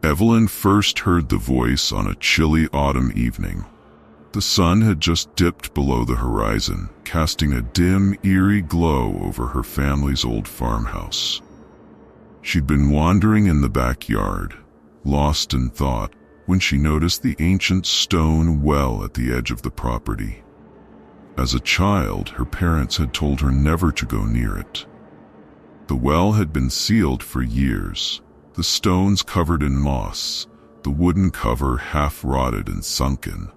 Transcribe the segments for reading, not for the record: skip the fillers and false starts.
Evelyn first heard the voice on a chilly autumn evening. The sun had just dipped below the horizon, casting a dim, eerie glow over her family's old farmhouse. She'd been wandering in the backyard, lost in thought, when she noticed the ancient stone well at the edge of the property. As a child, her parents had told her never to go near it. The well had been sealed for years, the stones covered in moss, the wooden cover half rotted and sunken.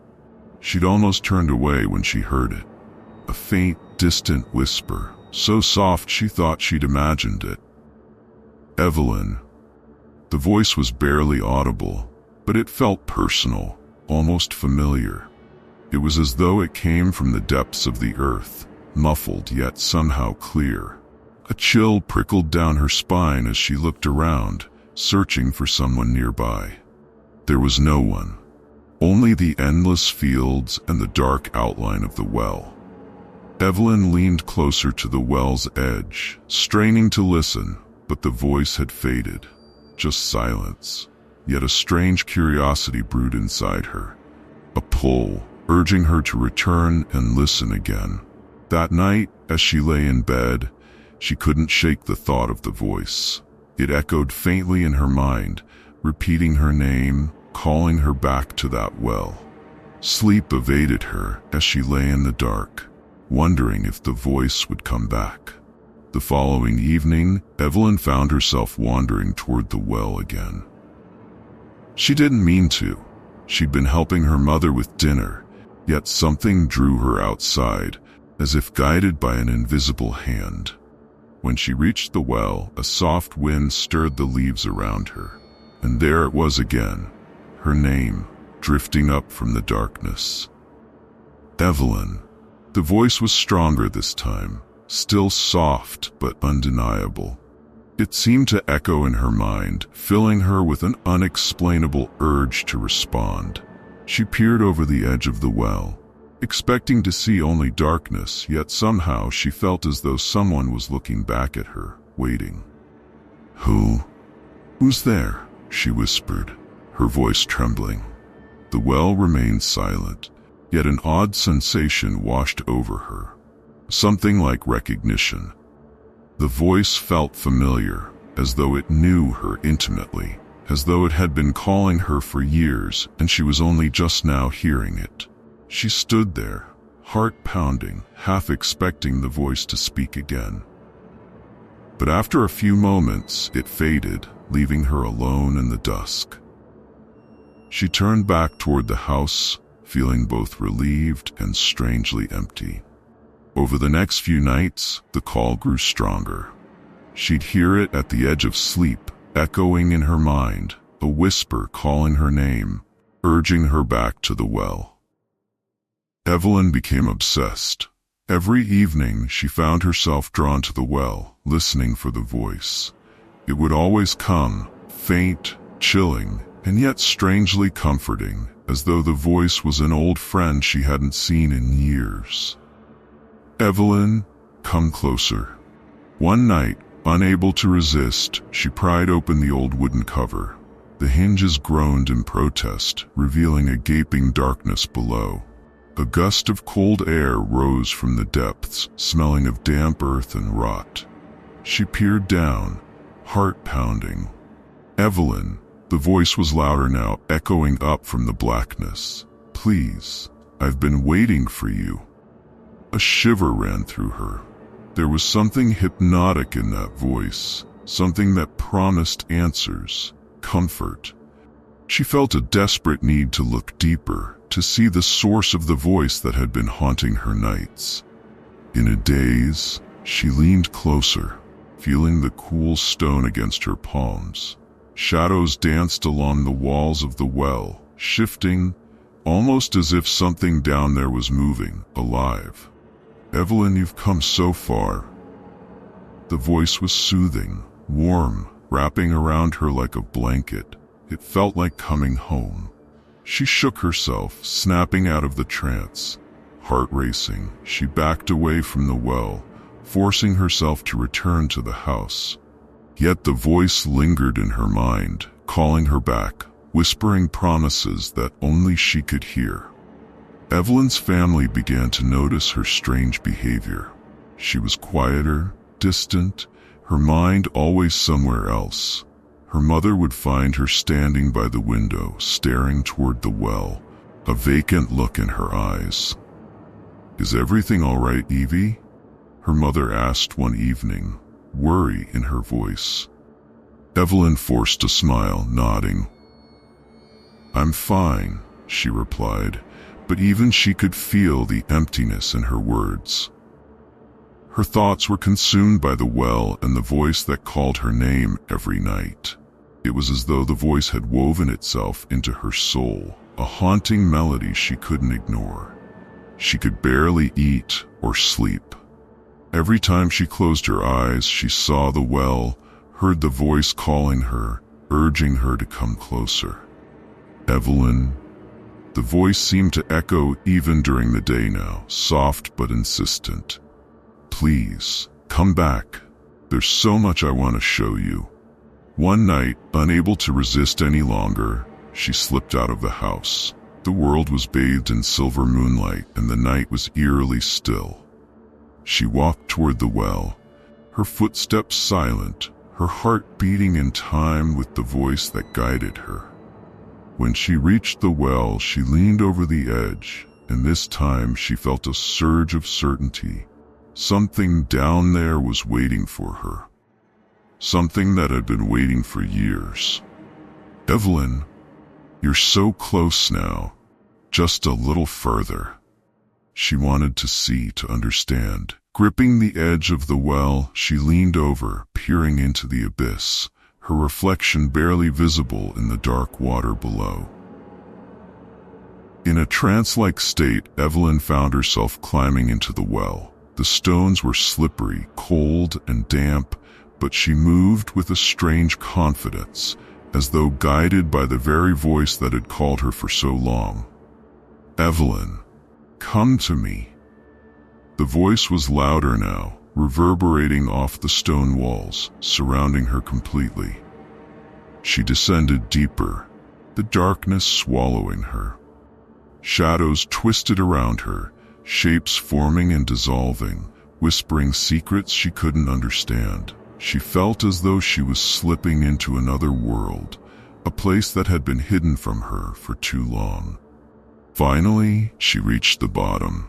She'd almost turned away when she heard it, a faint, distant whisper, so soft she thought she'd imagined it. "Evelyn." The voice was barely audible, but it felt personal, almost familiar. It was as though it came from the depths of the earth, muffled yet somehow clear. A chill prickled down her spine as she looked around, searching for someone nearby. There was no one, only the endless fields and the dark outline of the well. Evelyn leaned closer to the well's edge, straining to listen, but the voice had faded, just silence. Yet a strange curiosity brewed inside her, a pull, urging her to return and listen again. That night, as she lay in bed, she couldn't shake the thought of the voice. It echoed faintly in her mind, repeating her name, calling her back to that well. Sleep evaded her as she lay in the dark, wondering if the voice would come back. The following evening, Evelyn found herself wandering toward the well again. She didn't mean to. She'd been helping her mother with dinner, yet something drew her outside, as if guided by an invisible hand. When she reached the well, a soft wind stirred the leaves around her, and there it was again, her name, drifting up from the darkness. Evelyn. The voice was stronger this time, still soft but undeniable. It seemed to echo in her mind, filling her with an unexplainable urge to respond. She peered over the edge of the well, expecting to see only darkness, yet somehow she felt as though someone was looking back at her, waiting. Who's there?" she whispered, her voice trembling. The well remained silent, yet an odd sensation washed over her, something like recognition. The voice felt familiar, as though it knew her intimately, as though it had been calling her for years and she was only just now hearing it. She stood there, heart pounding, half expecting the voice to speak again. But after a few moments, it faded, leaving her alone in the dusk. She turned back toward the house, feeling both relieved and strangely empty. Over the next few nights, the call grew stronger. She'd hear it at the edge of sleep, echoing in her mind, a whisper calling her name, urging her back to the well. Evelyn became obsessed. Every evening, she found herself drawn to the well, listening for the voice. It would always come, faint, chilling, and yet strangely comforting, as though the voice was an old friend she hadn't seen in years. "Evelyn, come closer." One night, unable to resist, she pried open the old wooden cover. The hinges groaned in protest, revealing a gaping darkness below. A gust of cold air rose from the depths, smelling of damp earth and rot. She peered down, heart pounding. "Evelyn." The voice was louder now, echoing up from the blackness. "Please, I've been waiting for you." A shiver ran through her. There was something hypnotic in that voice, something that promised answers, comfort. She felt a desperate need to look deeper, to see the source of the voice that had been haunting her nights. In a daze, she leaned closer, feeling the cool stone against her palms. Shadows danced along the walls of the well, shifting, almost as if something down there was moving, alive. "Evelyn, you've come so far." The voice was soothing, warm, wrapping around her like a blanket. It felt like coming home. She shook herself, snapping out of the trance. Heart racing, she backed away from the well, forcing herself to return to the house. Yet the voice lingered in her mind, calling her back, whispering promises that only she could hear. Evelyn's family began to notice her strange behavior. She was quieter, distant, her mind always somewhere else. Her mother would find her standing by the window, staring toward the well, a vacant look in her eyes. "Is everything all right, Evie?" her mother asked one evening, worry in her voice. Evelyn forced a smile, nodding. "I'm fine," she replied, but even she could feel the emptiness in her words. Her thoughts were consumed by the well and the voice that called her name every night. It was as though the voice had woven itself into her soul, a haunting melody she couldn't ignore. She could barely eat or sleep. Every time she closed her eyes, she saw the well, heard the voice calling her, urging her to come closer. "Evelyn." The voice seemed to echo even during the day now, soft but insistent. "Please, come back. There's so much I want to show you." One night, unable to resist any longer, she slipped out of the house. The world was bathed in silver moonlight and the night was eerily still. She walked toward the well, her footsteps silent, her heart beating in time with the voice that guided her. When she reached the well, she leaned over the edge, and this time she felt a surge of certainty. Something down there was waiting for her. Something that had been waiting for years. "Evelyn, you're so close now. Just a little further." She wanted to see, to understand. Gripping the edge of the well, she leaned over, peering into the abyss, her reflection barely visible in the dark water below. In a trance-like state, Evelyn found herself climbing into the well. The stones were slippery, cold, and damp, but she moved with a strange confidence, as though guided by the very voice that had called her for so long. "Evelyn, come to me." The voice was louder now, reverberating off the stone walls, surrounding her completely. She descended deeper, the darkness swallowing her. Shadows twisted around her, shapes forming and dissolving, whispering secrets she couldn't understand. She felt as though she was slipping into another world, a place that had been hidden from her for too long. Finally, she reached the bottom.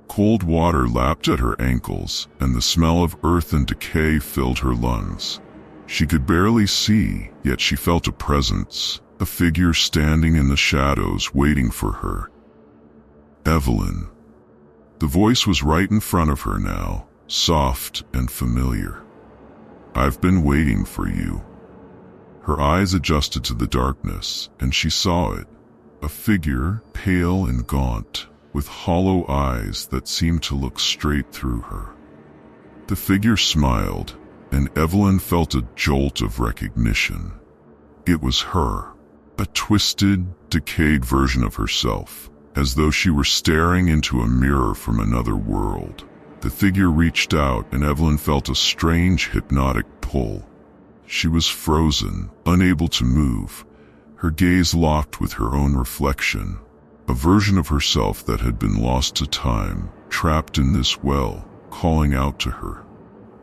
Cold water lapped at her ankles, and the smell of earth and decay filled her lungs. She could barely see, yet she felt a presence, a figure standing in the shadows waiting for her. "Evelyn." The voice was right in front of her now, soft and familiar. "I've been waiting for you." Her eyes adjusted to the darkness, and she saw it, a figure, pale and gaunt, with hollow eyes that seemed to look straight through her. The figure smiled, and Evelyn felt a jolt of recognition. It was her, a twisted, decayed version of herself, as though she were staring into a mirror from another world. The figure reached out, and Evelyn felt a strange, hypnotic pull. She was frozen, unable to move, her gaze locked with her own reflection, a version of herself that had been lost to time, trapped in this well, calling out to her.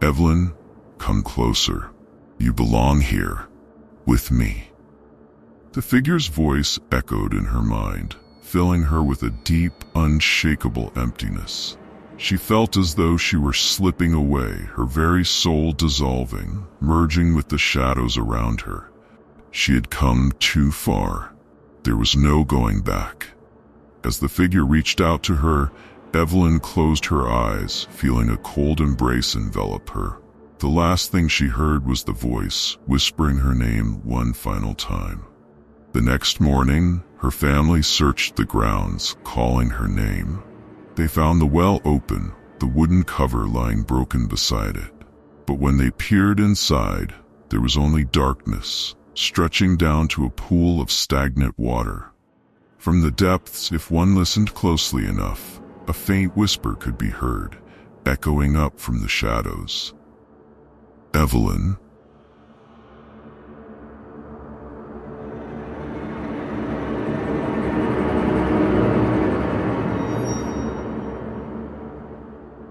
"Evelyn, come closer. You belong here, with me." The figure's voice echoed in her mind, filling her with a deep, unshakable emptiness. She felt as though she were slipping away, her very soul dissolving, merging with the shadows around her. She had come too far. There was no going back. As the figure reached out to her, Evelyn closed her eyes, feeling a cold embrace envelop her. The last thing she heard was the voice, whispering her name one final time. The next morning, her family searched the grounds, calling her name. They found the well open, the wooden cover lying broken beside it. But when they peered inside, there was only darkness, stretching down to a pool of stagnant water. From the depths, if one listened closely enough, a faint whisper could be heard, echoing up from the shadows. "Evelyn,